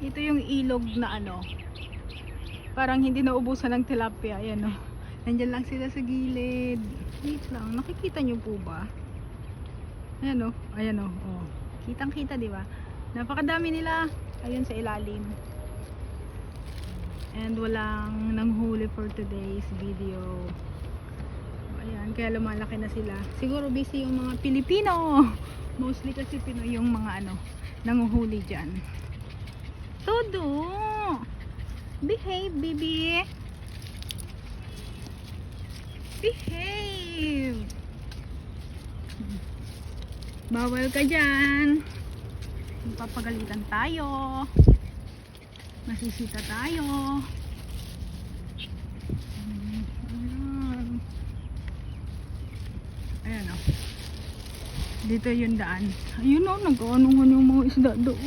Ito yung ilog na ano, parang hindi naubusan ng tilapia. Ayan o. Nandyan lang sila sa gilid. Wait lang. Nakikita nyo po ba? Ayan o. Ayan o. Oh. Kitang kita, di ba? Napakadami nila. Ayun sa ilalim. And walang nanghuli for today's video. Ayan. Kaya lumalaki na sila. Siguro busy yung mga Pilipino. Mostly kasi Pinoy yung mga ano, nanguhuli dyan. Todo! Behave, baby! Behave! Bawal ka dyan! Papagalitan tayo. Masisita tayo. Ayan o. Dito yung daan. Ayun o, nag-aanungan yung mga isda doon.